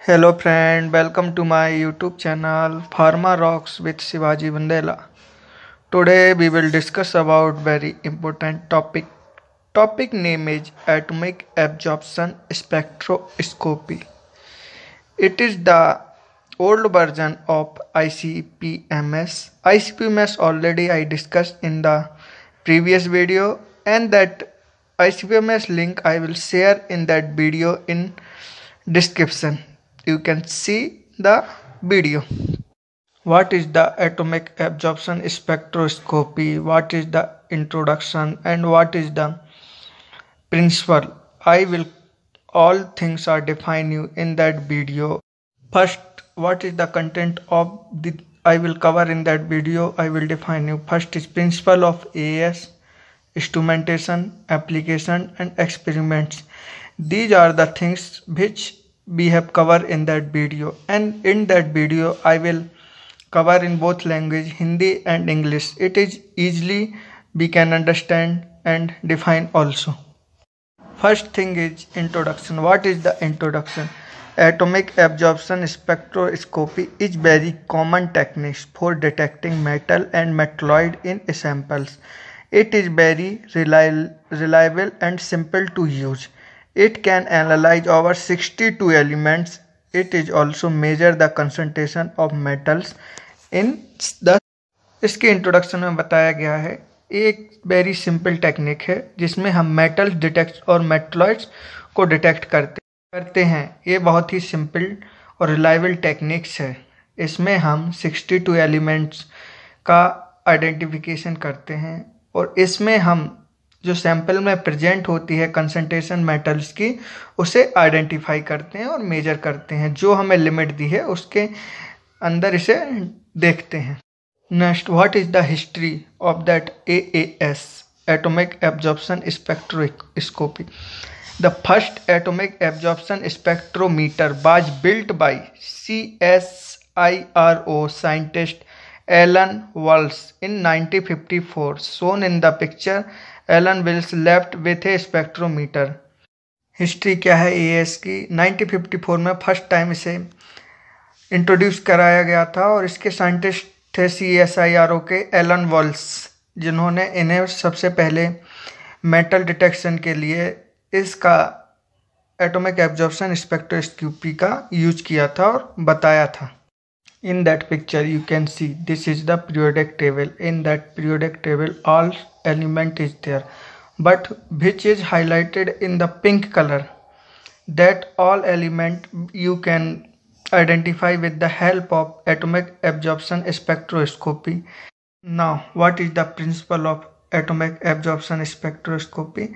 Hello friend, welcome to my YouTube channel Pharma Rocks with Shivaji Bandela. Today we will discuss about very important topic. Topic name is atomic absorption spectroscopy. It is the old version of ICP-MS. ICP-MS already I discussed in the previous video, and that ICP-MS link I will share in that video in description. You can see the video. What is the atomic absorption spectroscopy? What is the introduction and what is the principle? I will all things are defined you in that video. First, what is the content of the I will cover in that video. I will define you. First is principle of AS, instrumentation, application and experiments. These are the things which we have covered in that video, and in that video I will cover in both language Hindi and English. It is easily we can understand and define also. First thing is introduction. What is the introduction? Atomic absorption spectroscopy is very common technique for detecting metal and metalloid in samples. It is very reliable and simple to use. It can analyze over 62 elements. It is also measure the concentration of metals in the. इसके introduction में बताया गया है एक very simple technique है जिसमें हम metals detect और मेटलॉइड्स को डिटेक्ट करते हैं। ये बहुत ही सिंपल और रिलायबल टेक्निक्स है। इसमें हम 62 एलिमेंट्स का आइडेंटिफिकेशन करते हैं और इसमें हम जो सैंपल में प्रेजेंट होती है कंसंट्रेशन मेटल्स की उसे आइडेंटिफाई करते हैं और मेजर करते हैं। जो हमें लिमिट दी है उसके अंदर इसे देखते हैं। Next, what is the history of that AAS, atomic absorption spectroscopy? The first atomic absorption spectrometer was built by CSIRO scientist Alan Wells in 1954. Shown in the picture, Alan Wells left with a spectrometer. History क्या है AS की? 1954 में first time इसे introduce कराया गया था और इसके साइंटिस्ट थे CSIRO के एलन वॉल्स, जिन्होंने इन्हें सबसे पहले मेटल डिटेक्शन के लिए इसका एटॉमिक एब्जॉर्प्शन स्पेक्ट्रोस्कोपी का यूज किया था और बताया था। In that picture you can see this is the periodic table. In that periodic table all element is there, but which is highlighted in the pink color, that all element you can identify with the help of atomic absorption spectroscopy. Now what is the principle of atomic absorption spectroscopy?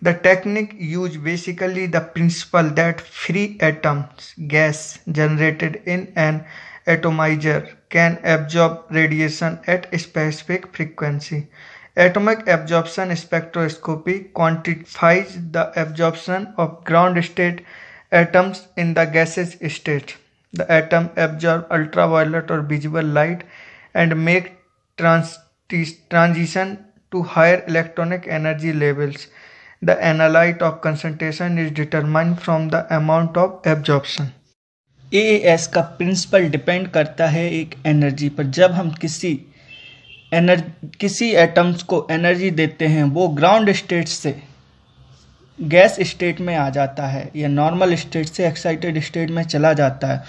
The technique use basically the principle that free atoms gas generated in an atomizer can absorb radiation at a specific frequency. Atomic absorption spectroscopy quantifies the absorption of ground state atoms in the gaseous state. The atom absorb ultraviolet or visible light and make transition to higher electronic energy levels. The analyte of concentration is determined from the amount of absorption. AAS का principal depend करता है एक energy पर। जब हम किसी atoms को energy देते हैं वो ग्राउंड स्टेट से गैस स्टेट में आ जाता है या नॉर्मल स्टेट से एक्साइटेड स्टेट में चला जाता है,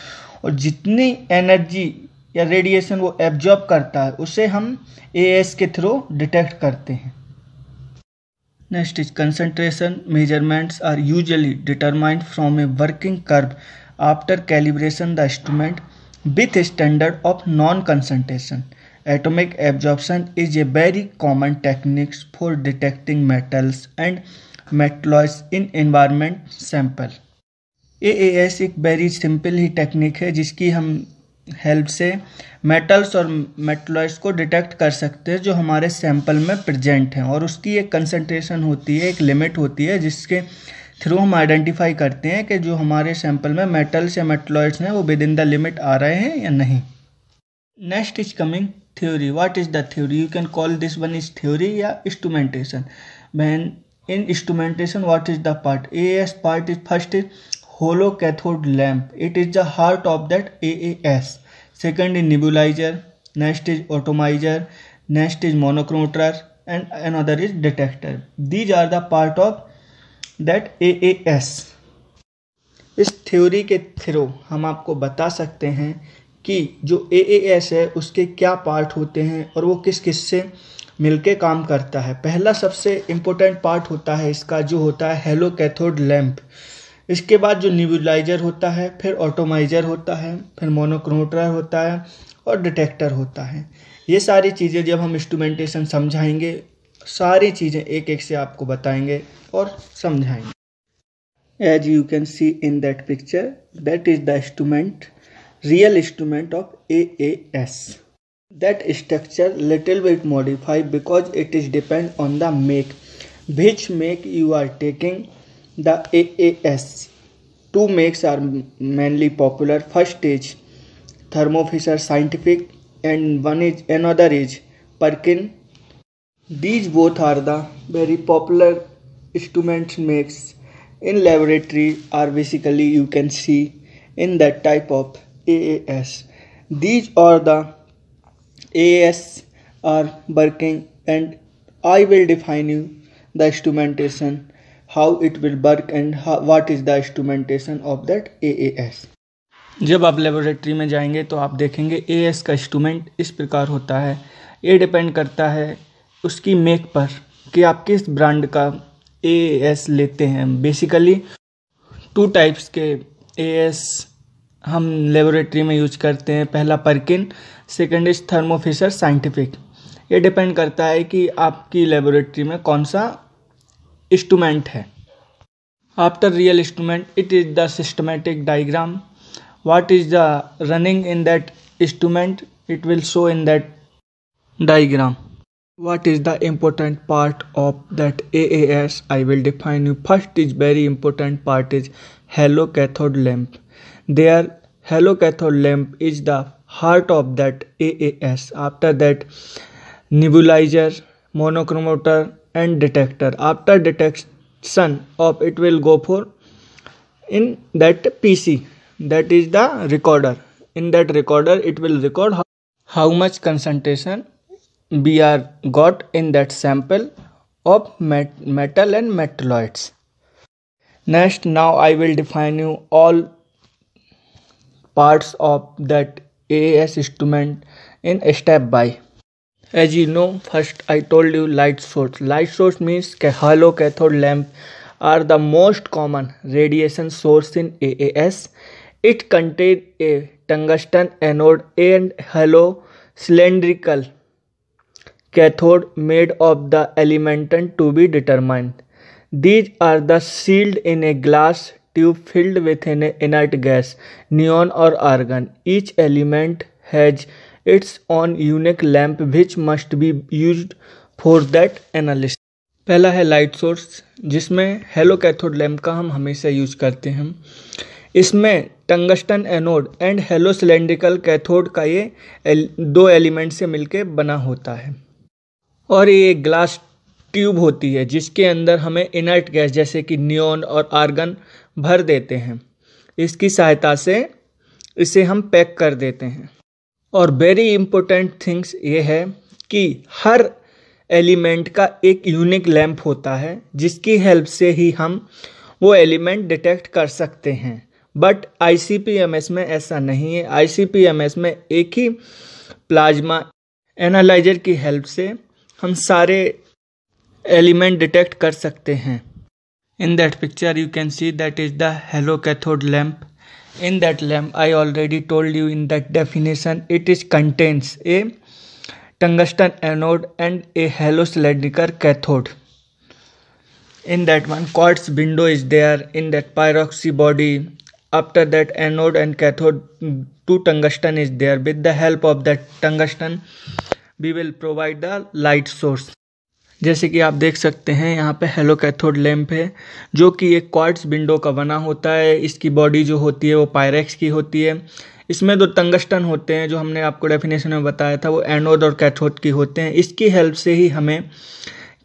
और जितनी एनर्जी या रेडिएशन वो एब्जॉर्ब करता है उसे हम AAS के थ्रू डिटेक्ट करते हैं। Next is concentration measurements are usually determined from a working curve after calibration the instrument with a standard of non-concentration. Atomic absorption is a very common technique for detecting metals and metalloids in environment sample. AAS एक very simple ही technique है जिसकी हम help से metals और metalloids को detect कर सकते हैं जो हमारे सैंपल में प्रेजेंट हैं, और उसकी एक कंसंट्रेशन होती है, एक लिमिट होती है जिसके थ्रू हम आइडेंटिफाई करते हैं कि जो हमारे सैंपल में मेटल्स या मेटलॉइड्स हैं वो विद इन द लिमिट आ रहे हैं या नहीं। Next is coming theory. What is the theory? You can call this one is theory या instrumentation. When in instrumentation what is the part? AAS part is first is hollow cathode lamp. It is the heart of that AAS. Second is nebulizer, next is atomizer, next is monochromator, and another is detector. These are the part of that AAS. इस theory के through हम आपको बता सकते हैं कि जो AAS है उसके क्या पार्ट होते हैं और वो किस किस से मिलके काम करता है। पहला सबसे इम्पोर्टेंट पार्ट होता है इसका जो होता है हेलो कैथोड लैम्प। इसके बाद जो न्यूबुलाइजर होता है, फिर ऑटोमाइजर होता है, फिर मोनोक्रोमेटर होता है और डिटेक्टर होता है। ये सारी चीज़ें जब हम इंस्ट्रूमेंटेशन समझाएंगे, सारी चीज़ें एक एक से आपको बताएंगे और समझाएंगे। As you can see in that picture, that is the instrument, real instrument of AAS. That structure little bit modified because it is depend on the make, which make you are taking the AAS. Two makes are mainly popular. First is Thermo Fisher Scientific and another is Perkin. These both are the very popular instruments makes in laboratory are basically you can see in that type of AAS. These are the AAS are working and I will define you the instrumentation, how it will work and what is the instrumentation of that AAS. जब आप laboratory में जाएंगे तो आप देखेंगे AAS का instrument इस प्रकार होता है। ये डिपेंड करता है उसकी मेक पर कि आप किस ब्रांड का AAS लेते हैं। बेसिकली 2 टाइप्स के AAS हम लेबोरेटरी में यूज करते हैं। पहला Perkin, second is thermo Fisher scientific. ये डिपेंड करता है कि आपकी लेबोरेटरी में कौन सा इंस्ट्रूमेंट है। After real instrument it is the systematic diagram, what is the running in that instrument, it will show in that diagram. What is the important part of that AAS? I will define you. First is very important part is halo cathode lamp. Their halo cathode lamp is the heart of that AAS. After that nebulizer, monochromator and detector. After detection of it will go for in that PC, that is the recorder. In that recorder it will record how much concentration we are got in that sample of metal and metalloids. Next, now I will define you all parts of that AAS instrument in step by. As you know, first I told you light source. Light source means halo cathode lamp are the most common radiation source in AAS. It contains a tungsten anode and halo cylindrical cathode made of the element to be determined. These are the sealed in a glass tube filled with an inert gas, neon or argon. Each element has its own unique lamp which must be used for that analysis. पहला है light source, जिसमें hello cathode lamp का हम हमेशा use करते हैं। इसमें tungsten anode and hello cylindrical cathode का ये 2 एलिमेंट से मिलके बना होता है और ये ग्लास ट्यूब होती है जिसके अंदर हमें इनर्ट गैस जैसे कि नियॉन और आर्गन भर देते हैं। इसकी सहायता से इसे हम पैक कर देते हैं। और वेरी इम्पोर्टेंट थिंग्स ये है कि हर एलिमेंट का एक यूनिक लैंप होता है जिसकी हेल्प से ही हम वो एलिमेंट डिटेक्ट कर सकते हैं। बट ICP-MS में ऐसा नहीं है। ICP-MS में एक ही प्लाज्मा एनालाइजर की हेल्प से हम सारे एलिमेंट डिटेक्ट कर सकते हैं। In that picture you can see that is the hello cathode lamp. In that lamp I already told you in that definition it is contains A tungsten anode and a halo cylindrical cathode. In that one quartz window is there in that pyroxy body. After that anode and cathode 2 tungsten is there. With the help of that tungsten we will provide the light source. जैसे कि आप देख सकते हैं यहाँ पे hello cathode lamp है जो कि एक क्वार्ट्ज विंडो का बना होता है। इसकी बॉडी जो होती है वो पायरेक्स की होती है। इसमें 2 टंगस्टन होते हैं जो हमने आपको डेफिनेशन में बताया था, वो एनोड और कैथोड की होते हैं। इसकी हेल्प से ही हमें,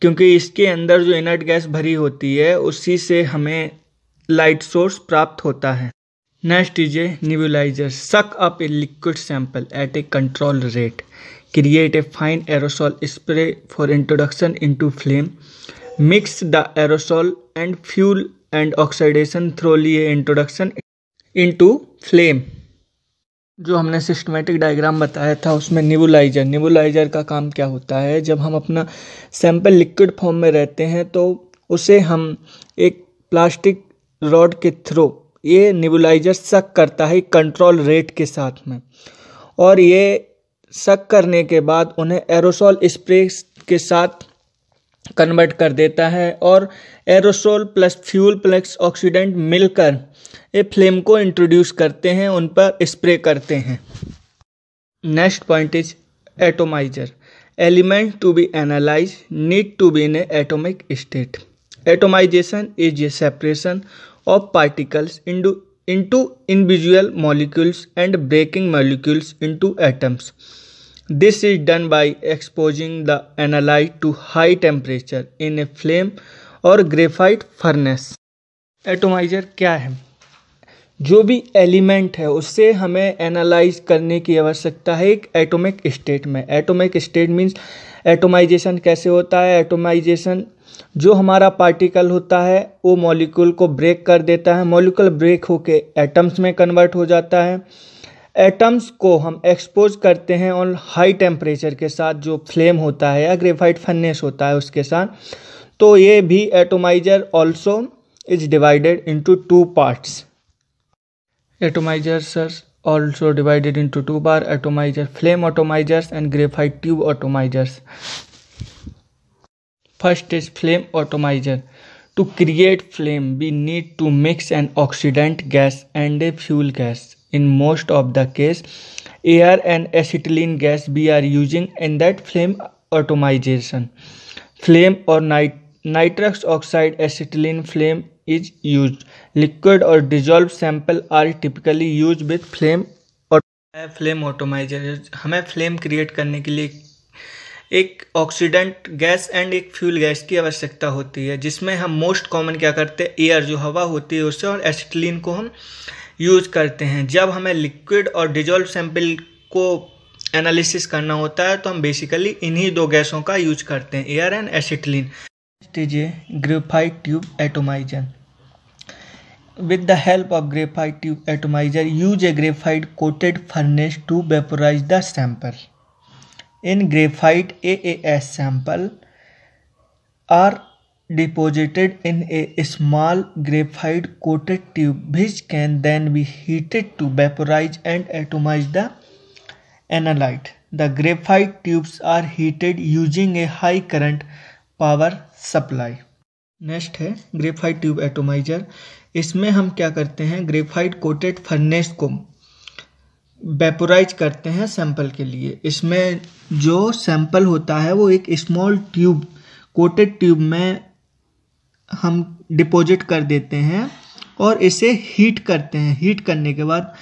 क्योंकि इसके अंदर जो इनर्ट गैस भरी होती है उसी से हमें लाइट सोर्स प्राप्त होता है। नेक्स्ट इज ए नेबुलाइजर सक up a liquid sample at A control rate, create a fine aerosol spray for introduction into flame, mix the aerosol and fuel and oxidation thoroughly A introduction into flame. जो हमने systematic diagram बताया था उसमें nebuliser का काम क्या होता है, जब हम अपना सैंपल लिक्विड फॉर्म में रहते हैं तो उसे हम एक प्लास्टिक रॉड के थ्रू ये नेबुलाइजर सक करता है कंट्रोल रेट के साथ में, और ये सक करने के बाद उन्हें एरोसॉल स्प्रे के साथ कन्वर्ट कर देता है, और aerosol plus fuel plus oxidant मिलकर ये फ्लेम को इंट्रोड्यूस करते हैं, उन पर स्प्रे करते हैं। Next point is atomizer element to be analyse need to be in atomic state. Atomization is a separation of particles into individual molecules and breaking molecules into atoms. This is done by exposing the analyte to high temperature in a flame or graphite furnace. Atomiser क्या है? जो भी element है उससे हमें analyse करने की आवश्यकता है एक एटॉमिक स्टेट में। एटॉमिक स्टेट मीन्स एटोमाइजेशन कैसे होता है? एटोमाइजेशन जो हमारा पार्टिकल होता है वो मॉलिक्यूल को ब्रेक कर देता है, मॉलिक्यूल ब्रेक होके एटम्स में कन्वर्ट हो जाता है। एटम्स को हम एक्सपोज करते हैं और हाई टेम्परेचर के साथ जो फ्लेम होता है या ग्रेफाइट फर्नेस होता है उसके साथ। तो ये भी atomizer also is divided into two parts. Atomizers are also divided into two part atomizer, flame atomizers and graphite tube atomizers. First is flame atomizer. To create flame we need to mix an oxidant gas and a fuel gas. In most of the case air and acetylene gas we are using in that flame atomization. Flame or nitrous oxide acetylene flame is used. Liquid or dissolved sample are typically used with flame atomiser. हमें flame create करने के लिए एक oxidant gas and एक fuel gas की आवश्यकता होती है, जिसमें हम मोस्ट कॉमन क्या करते हैं, एयर जो हवा होती है उससे, और एसिटिलीन को हम यूज करते हैं। जब हमें लिक्विड और डिजॉल्व सैंपल को एनालिसिस करना होता है तो हम बेसिकली इन्हीं दो गैसों का यूज करते हैं, air and acetylene. Graphite tube atomiser. With the help of graphite tube atomizer, use a graphite coated furnace to vaporize the sample. In graphite, AAS sample are deposited in a small graphite coated tube which can then be heated to vaporize and atomize the analyte. The graphite tubes are heated using a high current power supply. Next है graphite tube atomiser. इसमें हम क्या करते हैं, graphite coated furnace को vaporise करते हैं sample के लिए। इसमें जो सैंपल होता है वो एक स्मॉल ट्यूब, कोटेड ट्यूब में हम डिपॉजिट कर देते हैं और इसे हीट करते हैं। हीट करने के बाद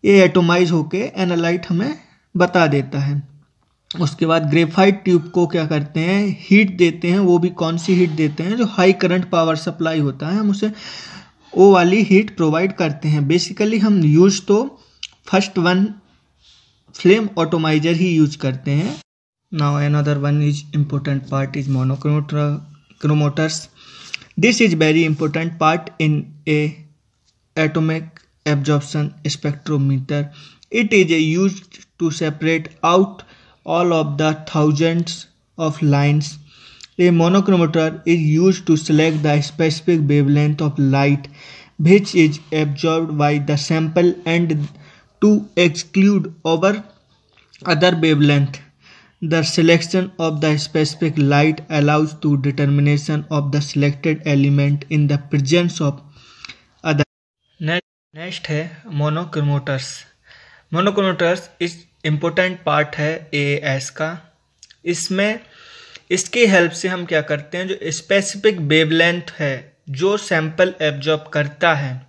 ये एटोमाइज होके एनालाइट हमें बता देता है। उसके बाद ग्रेफाइट ट्यूब को क्या करते हैं, हीट देते हैं। वो भी कौन सी हीट देते हैं, जो हाई करंट पावर सप्लाई होता है, हम उसे वो वाली हीट प्रोवाइड करते हैं। बेसिकली हम यूज तो फर्स्ट वन फ्लेम ऑटोमाइजर ही यूज करते हैं। Now another one is important part is monochromators. This is very important part in a atomic absorption spectrometer. It is used to separate out all of the thousands of lines. A monochromator is used to select the specific wavelength of light which is absorbed by the sample and to exclude over other wavelength. The selection of the specific light allows to determination of the selected element in the presence of other. Next है मोनोक्रोमोटर्स। मोनोक्रोमोटर्स इस important part है AAS का। इसमें इसकी help से हम क्या करते हैं, जो स्पेसिफिक वेवलेंथ है जो सैंपल एब्जॉर्ब करता है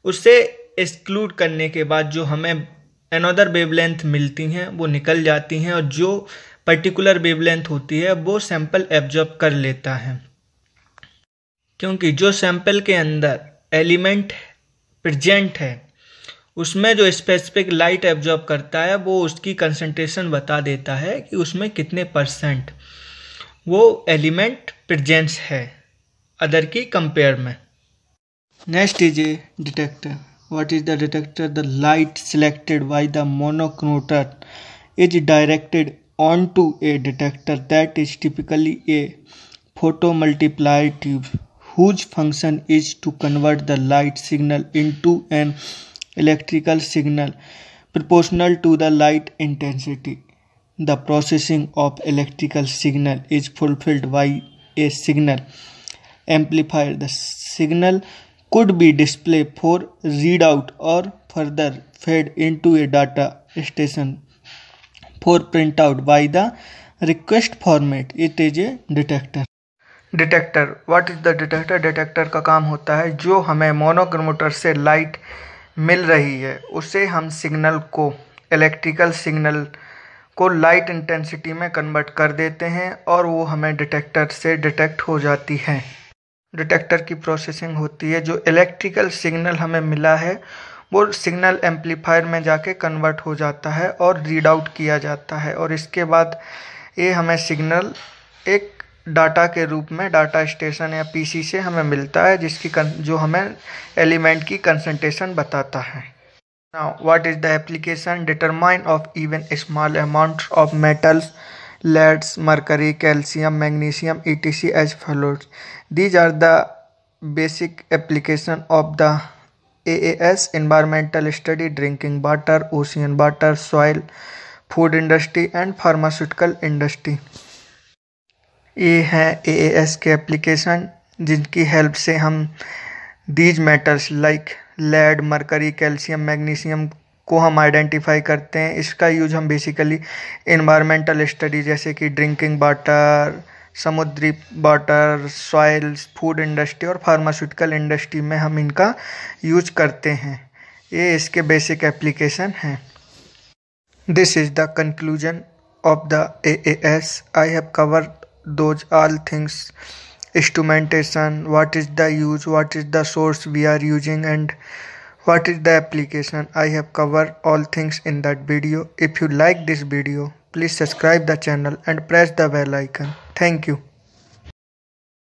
उसे एक्सक्लूड करने के बाद जो हमें अनदर वेवलेंथ मिलती हैं वो निकल जाती हैं, और जो पर्टिकुलर वेवलेंथ होती है वो सैंपल एब्जॉर्ब कर लेता है। क्योंकि जो सैंपल के अंदर एलिमेंट प्रेजेंट है उसमें जो स्पेसिफिक लाइट एब्जॉर्ब करता है वो उसकी कंसंट्रेशन बता देता है कि उसमें कितने परसेंट वो एलिमेंट प्रेजेंस है अदर की कंपेयर में। Next is a detector. What is the detector? The light selected by the monochromator is directed onto a detector that is typically a photomultiplier tube whose function is to convert the light signal into an electrical signal proportional to the light intensity. The processing of electrical signal is fulfilled by a signal amplifier. The signal could be displayed for readout or further fed into a data station for printout by the request format. It is a detector. Detector, what is the detector? Detector का काम होता है जो हमें मोनोक्रोमोटर से light मिल रही है उसे हम सिग्नल को, इलेक्ट्रिकल सिग्नल को लाइट इंटेंसिटी में कन्वर्ट कर देते हैं और वो हमें डिटेक्टर से डिटेक्ट हो जाती है। डिटेक्टर की प्रोसेसिंग होती है, जो इलेक्ट्रिकल सिग्नल हमें मिला है वो सिग्नल एम्पलीफायर में जाके कन्वर्ट हो जाता है और रीड आउट किया जाता है और इसके बाद ये हमें सिग्नल एक डाटा के रूप में डाटा स्टेशन या पीसी से हमें मिलता है जिसकी जो हमें एलिमेंट की कंसंट्रेशन बताता है। Now what is the application? Determine of even small amount of metals, leads, mercury, calcium, magnesium etc as follows. These are the basic application of the AAS environmental study, drinking water, ocean water, soil, food industry and pharmaceutical industry। ये हैं AAS के application जिनकी help से हम these metals like lead, mercury, calcium, magnesium को हम identify करते हैं। इसका यूज हम बेसिकली इन्वायरमेंटल स्टडी जैसे कि ड्रिंकिंग वाटर, समुद्री वाटर, सॉइल्स, फूड इंडस्ट्री और फार्मास्यूटिकल इंडस्ट्री में हम इनका यूज करते हैं। ये इसके बेसिक एप्लीकेशन हैं। This is the conclusion of the AAS। I have covered those all things, instrumentation, what is the use, what is the source we are using and what is the application. I have covered all things in that video. If you like this video, please subscribe the channel and press the bell icon. Thank you.